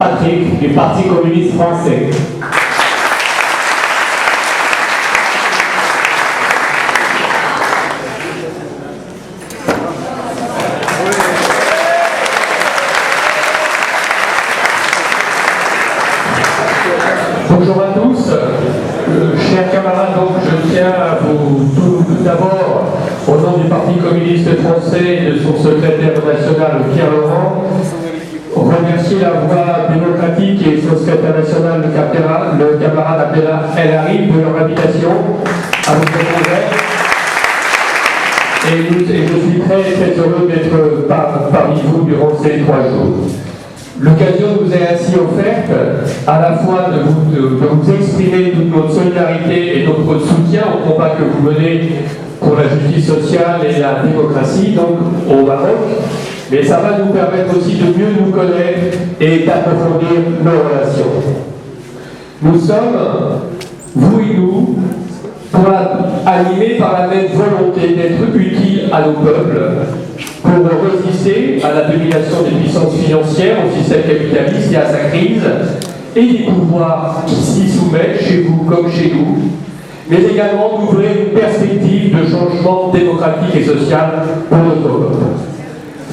Patrick du Parti communiste français. Bonjour à tous, chers camarades, donc je tiens à vous tout d'abord, au nom du Parti communiste français et de son secrétaire national Pierre Laurent, remercier la voix démocratique et son secrétaire national le camarade Abdellah El Harib de leur invitation à votre congrès. Et je suis très heureux d'être parmi vous durant ces 3 jours. L'occasion nous est ainsi offerte à la fois de vous exprimer toute notre solidarité et notre soutien au combat que vous menez pour la justice sociale et la démocratie, donc au Maroc, mais ça va nous permettre aussi de mieux nous connaître et d'approfondir nos relations. Nous sommes, vous et nous, animés par la même volonté d'être utiles à nos peuples, pour résister à la domination des puissances financières, au système capitaliste et à sa crise, et des pouvoirs qui s'y soumettent, chez vous comme chez nous, mais également d'ouvrir une perspective de changement démocratique et social pour notre peuple.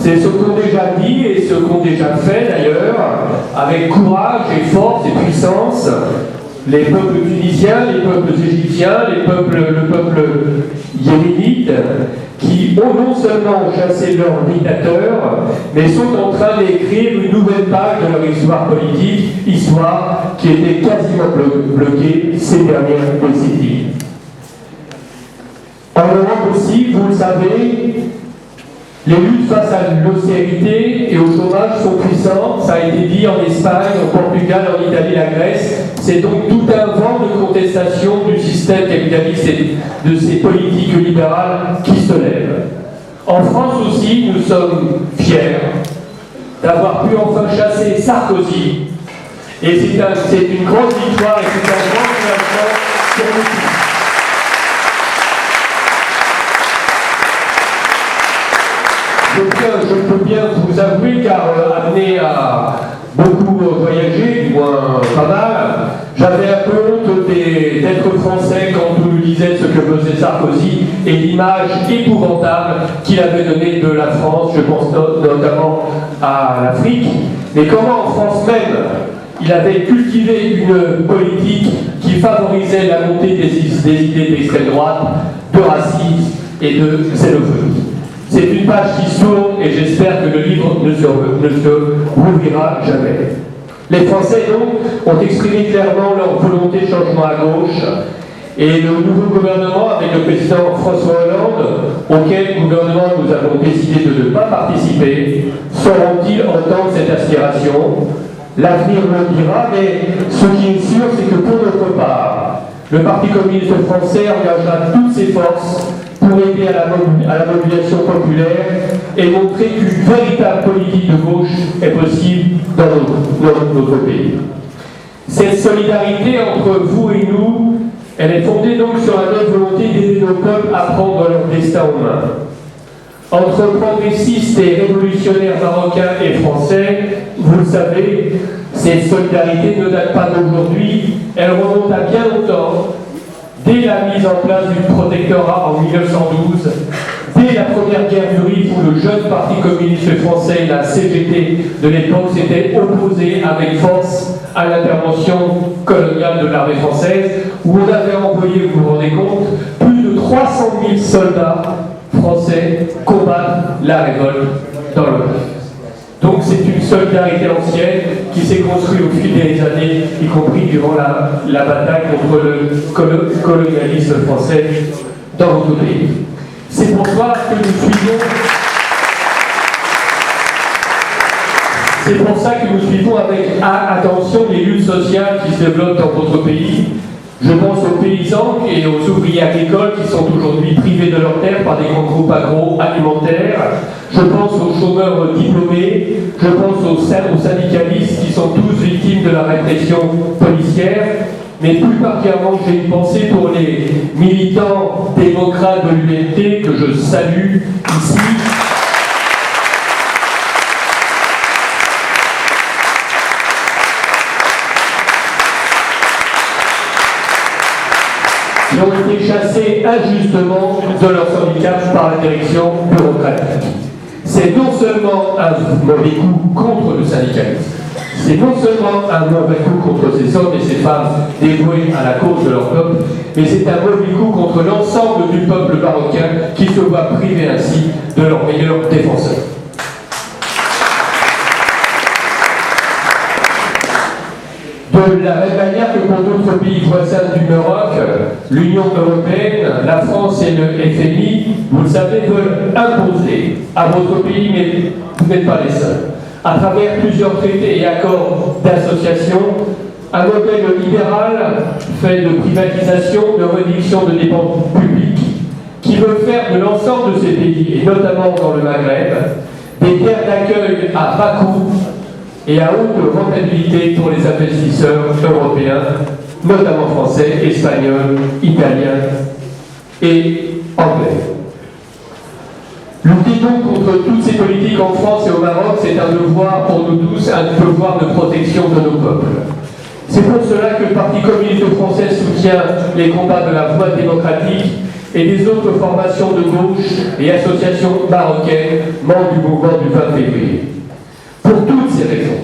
C'est ce qu'ont déjà dit et ce qu'ont déjà fait d'ailleurs, avec courage et force et puissance, les peuples tunisiens, les peuples égyptiens, le peuple yéménite, qui ont non seulement chassé leurs dictateurs, mais sont en train d'écrire une nouvelle page de leur histoire politique, histoire qui était quasiment bloquée ces dernières décennies. En Europe aussi, vous le savez, les luttes face à l'austérité et au chômage sont puissantes. Ça a été dit en Espagne, au Portugal, en Italie, la Grèce. C'est donc tout un vent de contestation du système capitaliste et de ses politiques libérales qui se lèvent. En France aussi, nous sommes fiers d'avoir pu enfin chasser Sarkozy. Et c'est une grande victoire et c'est un grand soulagement pour nous tous. Je peux bien vous avouer, car amené à beaucoup voyager, du moins pas mal, j'avais un peu honte d'être français quand on nous disait ce que faisait Sarkozy et l'image épouvantable qu'il avait donnée de la France, je pense notamment à l'Afrique. Mais comment en France même, il avait cultivé une politique qui favorisait la montée des idées d'extrême droite, de racisme et de xénophobie. C'est une page qui s'ouvre et j'espère que le livre ne se rouvrira jamais. Les Français, donc, ont exprimé clairement leur volonté de changement à gauche et le nouveau gouvernement, avec le président François Hollande, auquel gouvernement nous avons décidé de ne pas participer, sauront-ils entendre cette aspiration? L'avenir le dira, mais ce qui est sûr, c'est que pour notre part, le Parti communiste français engagera toutes ses forces pour aider à la mobilisation populaire et montrer qu'une véritable politique de gauche est possible dans notre pays. Cette solidarité entre vous et nous, elle est fondée donc sur la même volonté d'aider nos peuples à prendre leur destin en main. Entre progressistes et révolutionnaires marocains et français, vous le savez, cette solidarité ne date pas d'aujourd'hui, elle remonte à bien longtemps. Dès la mise en place du protectorat en 1912, dès la première guerre du Rif où le jeune Parti communiste français, la CGT de l'époque, s'était opposé avec force à l'intervention coloniale de l'armée française, où on avait envoyé, vous vous rendez compte, plus de 300 000 soldats français combattre la révolte dans le Rif. Donc c'est une solidarité ancienne qui s'est construite au fil des années, y compris durant la bataille contre le colonialisme français dans notre pays. C'est pour ça que nous suivons avec attention les luttes sociales qui se développent dans votre pays. Je pense aux paysans et aux ouvriers agricoles qui sont aujourd'hui privés de leurs terres par des grands groupes agroalimentaires. Je pense aux chômeurs diplômés. Je pense aux syndicalistes qui sont tous victimes de la répression policière. Mais plus particulièrement, j'ai une pensée pour les militants démocrates de l'UMT que je salue ici. qui ont été chassés injustement de leur syndicat par la direction bureaucratique. C'est non seulement un mauvais coup contre le syndicalisme, c'est non seulement un mauvais coup contre ces hommes et ces femmes dévoués à la cause de leur peuple, mais c'est un mauvais coup contre l'ensemble du peuple marocain qui se voit privé ainsi de leurs meilleurs défenseurs. De la même manière que pour d'autres pays voisins du Maroc, l'Union européenne, la France et le FMI, vous le savez, veulent imposer à votre pays, mais vous n'êtes pas les seuls, à travers plusieurs traités et accords d'association, un modèle libéral fait de privatisation, de réduction de dépenses publiques, qui veut faire de l'ensemble de ces pays, et notamment dans le Maghreb, des terres d'accueil à bas coût et à haute rentabilité pour les investisseurs européens, notamment français, espagnols, italiens et anglais. Lutter donc contre toutes ces politiques en France et au Maroc, c'est un devoir pour nous tous, un devoir de protection de nos peuples. C'est pour cela que le Parti communiste français soutient les combats de la voie démocratique et des autres formations de gauche et associations marocaines, membres du mouvement du 20 février. Pour toutes ces raisons,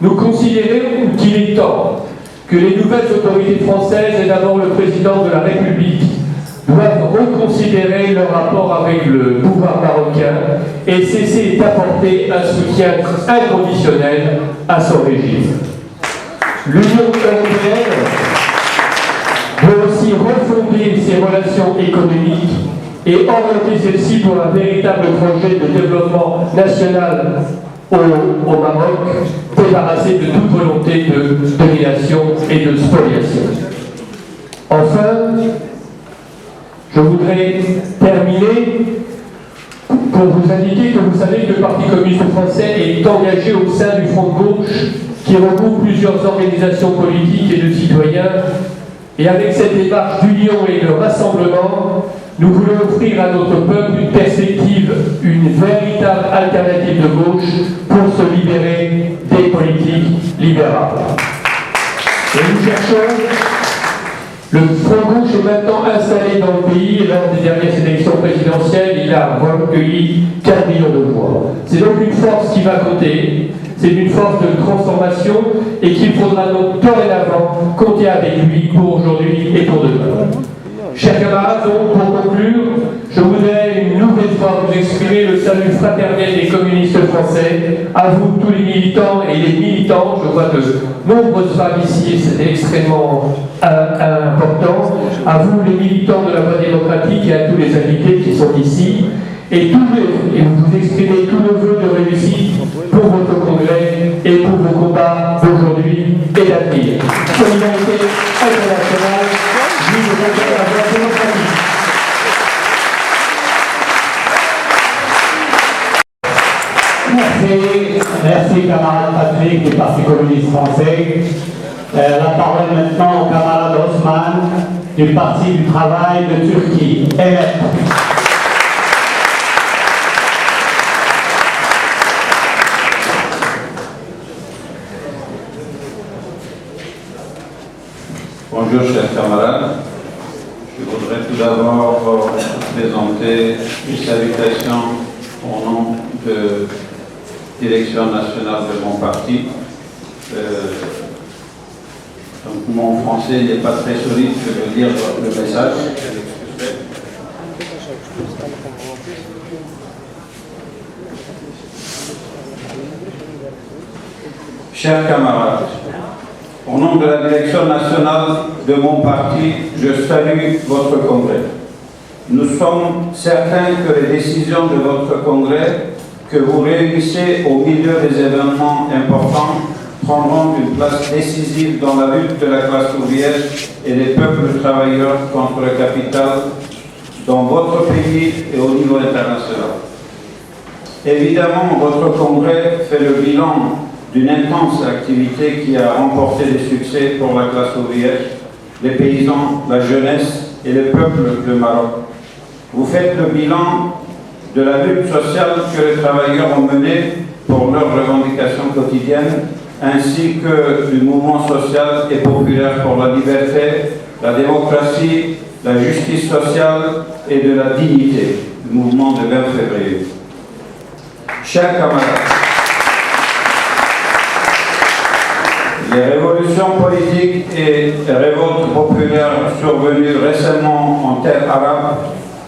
nous considérons qu'il est temps que les nouvelles autorités françaises et d'abord le président de la République doivent reconsidérer leur rapport avec le pouvoir marocain et cesser d'apporter un soutien inconditionnel à son régime. L'Union européenne doit aussi refonder ses relations économiques et orienter celles-ci pour un véritable projet de développement national au Maroc, débarrassé de toute volonté de domination et de spoliation. Enfin, je voudrais terminer pour vous indiquer que vous savez que le Parti communiste français est engagé au sein du Front de gauche qui regroupe plusieurs organisations politiques et de citoyens. Et avec cette démarche d'union et de rassemblement, nous voulons offrir à notre peuple une perspective, une véritable alternative de gauche pour se libérer des politiques libérales. Et nous cherchons, le Front gauche est maintenant installé dans le pays. Lors des dernières élections présidentielles, il a recueilli 4 millions de voix. C'est donc une force qui va compter. C'est une force de transformation et qu'il faudra donc dorénavant compter avec lui pour aujourd'hui et pour demain. Chers camarades, donc, pour conclure, je voudrais une nouvelle fois vous exprimer le salut fraternel des communistes français, à vous tous les militants et les militants, je vois de nombreuses femmes ici et c'est extrêmement important, à vous les militants de la voie démocratique et à tous les invités qui sont ici, et vous exprimez tous nos vœux de réussite pour votre congrès et pour vos combats d'aujourd'hui et d'avenir. Solidarité internationale, vive la voie démocratique. Merci camarade Patrick du Parti communiste français. La parole maintenant au camarade Osman du Parti du travail de Turquie. Bonjour chers camarades, je voudrais tout d'abord présenter une salutation au nom de la direction nationale de mon parti. Donc mon français n'est pas très solide, je veux dire le message. Chers camarades, au nom de la direction nationale de mon parti, je salue votre congrès. Nous sommes certains que les décisions de votre congrès, que vous réunissez au milieu des événements importants, prendront une place décisive dans la lutte de la classe ouvrière et des peuples travailleurs contre le capital dans votre pays et au niveau international. Évidemment, votre congrès fait le bilan d'une intense activité qui a remporté des succès pour la classe ouvrière, les paysans, la jeunesse et les peuples du Maroc. Vous faites le bilan de la lutte sociale que les travailleurs ont menée pour leurs revendications quotidiennes, ainsi que du mouvement social et populaire pour la liberté, la démocratie la justice sociale et de la dignité, le mouvement de 20 février. Chers camarades, les révolutions politiques et révoltes populaires survenues récemment en terre arabe,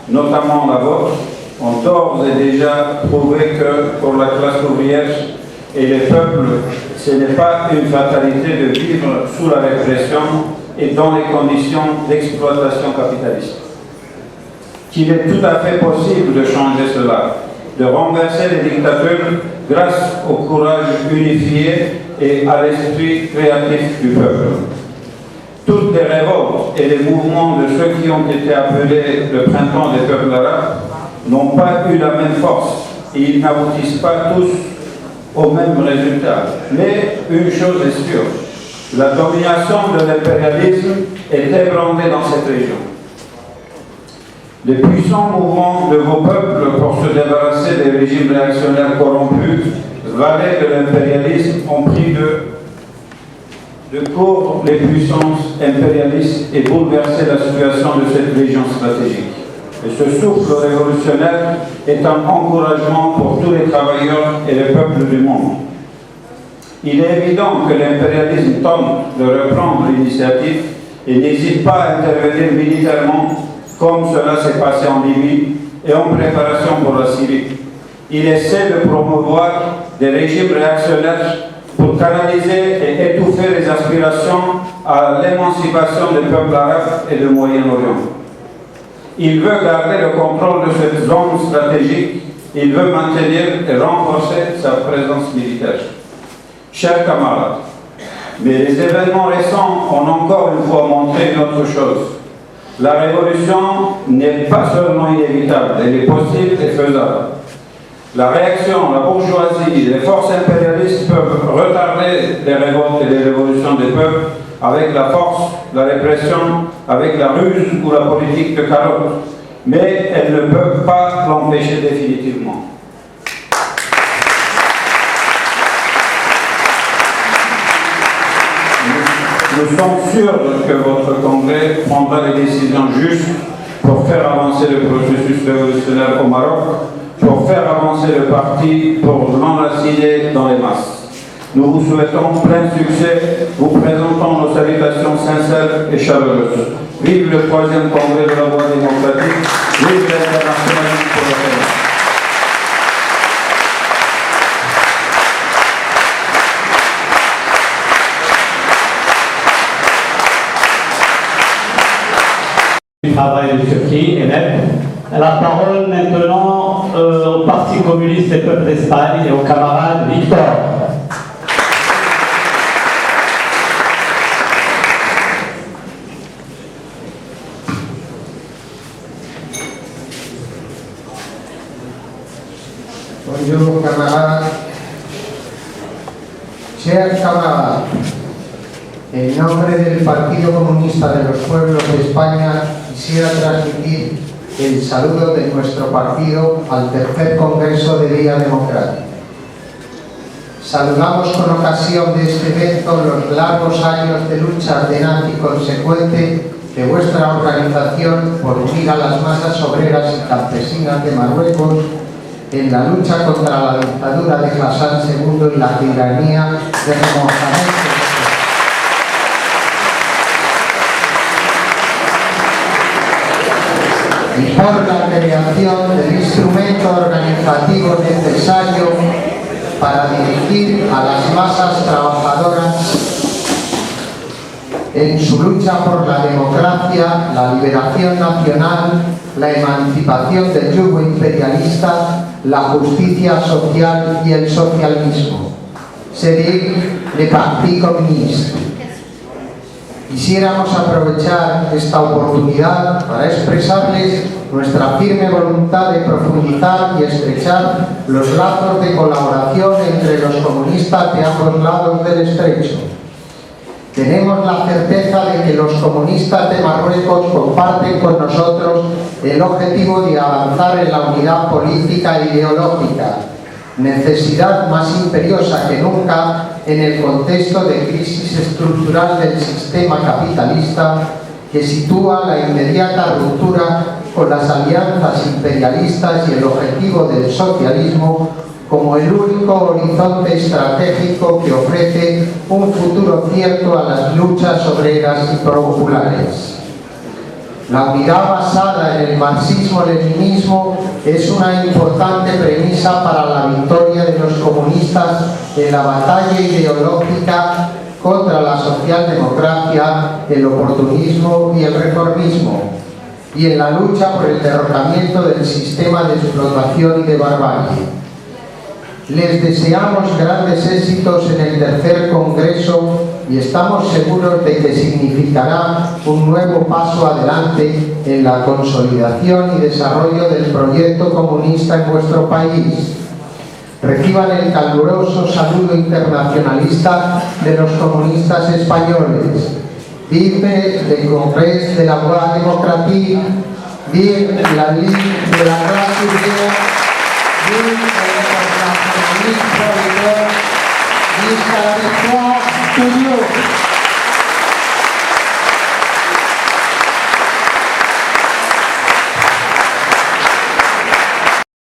notamment la vôtre, ont d'ores et déjà prouvé que pour la classe ouvrière et les peuples, ce n'est pas une fatalité de vivre sous la répression et dans les conditions d'exploitation capitaliste. Qu'il est tout à fait possible de changer cela, de renverser les dictatures grâce au courage unifié et à l'esprit créatif du peuple. Toutes les révoltes et les mouvements de ceux qui ont été appelés le printemps des peuples arabes n'ont pas eu la même force et ils n'aboutissent pas tous au même résultat. Mais une chose est sûre, la domination de l'impérialisme est ébranlée dans cette région. Les puissants mouvements de vos peuples pour se débarrasser des régimes réactionnaires corrompus, valets de l'impérialisme, ont pris de court les puissances impérialistes et bouleversé la situation de cette région stratégique. Et ce souffle révolutionnaire est un encouragement pour tous les travailleurs et les peuples du monde. Il est évident que l'impérialisme tente de reprendre l'initiative et n'hésite pas à intervenir militairement comme cela s'est passé en Libye et en préparation pour la Syrie. Il essaie de promouvoir des régimes réactionnaires pour canaliser et étouffer les aspirations à l'émancipation des peuples arabes et du Moyen-Orient. Il veut garder le contrôle de cette zone stratégique, il veut maintenir et renforcer sa présence militaire. Chers camarades, mais les événements récents ont encore une fois montré une autre chose. La révolution n'est pas seulement inévitable, elle est possible et faisable. La réaction, la bourgeoisie, les forces impérialistes peuvent retarder les révoltes et les révolutions des peuples avec la force, la répression, avec la ruse ou la politique de carotte, mais elles ne peuvent pas l'empêcher définitivement. Nous sommes sûrs que votre Congrès prendra les décisions justes pour faire avancer le processus révolutionnaire au Maroc, pour faire avancer le parti, pour l'enraciner dans les masses. Nous vous souhaitons plein succès, vous présentons nos salutations sincères et chaleureuses. Vive le 3e Congrès de la Voie démocratique, vive l'internationalisme pour la paix. Du travail de Turquie, ENEP. La parole maintenant au Parti communiste des peuples d'Espagne et au camarade Victor. Bonjour camarades. Chers camarades, en nombre del Partido Comunista de los Pueblos de España quisiera transmitir el saludo de nuestro partido al tercer Congreso de Vía Democrática. Saludamos con ocasión de este evento los largos años de lucha tenaz y consecuente de vuestra organización por unir a las masas obreras y campesinas de Marruecos en la lucha contra la dictadura de Hassan II y la tiranía de Mohamed. Y por la creación del instrumento organizativo necesario para dirigir a las masas trabajadoras en su lucha por la democracia, la liberación nacional, la emancipación del yugo imperialista, la justicia social y el socialismo. C'est le Parti Communiste. Quisiéramos aprovechar esta oportunidad para expresarles nuestra firme voluntad de profundizar y estrechar los lazos de colaboración entre los comunistas de ambos lados del estrecho. Tenemos la certeza de que los comunistas de Marruecos comparten con nosotros el objetivo de avanzar en la unidad política e ideológica, necesidad más imperiosa que nunca en el contexto de crisis estructural del sistema capitalista que sitúa la inmediata ruptura con las alianzas imperialistas y el objetivo del socialismo como el único horizonte estratégico que ofrece un futuro cierto a las luchas obreras y populares. La unidad basada en el marxismo-leninismo es una importante premisa para la victoria de los comunistas en la batalla ideológica contra la socialdemocracia, el oportunismo y el reformismo, y en la lucha por el derrocamiento del sistema de explotación y de barbarie. Les deseamos grandes éxitos en el tercer Congreso y estamos seguros de que significará un nuevo paso adelante en la consolidación y desarrollo del proyecto comunista en vuestro país. Reciban el caluroso saludo internacionalista de los comunistas españoles. Vive le Congrés de la Voix démocratique, vive la Ligue de la Classe ouvrière, vive el internacionalismo, vive la victoire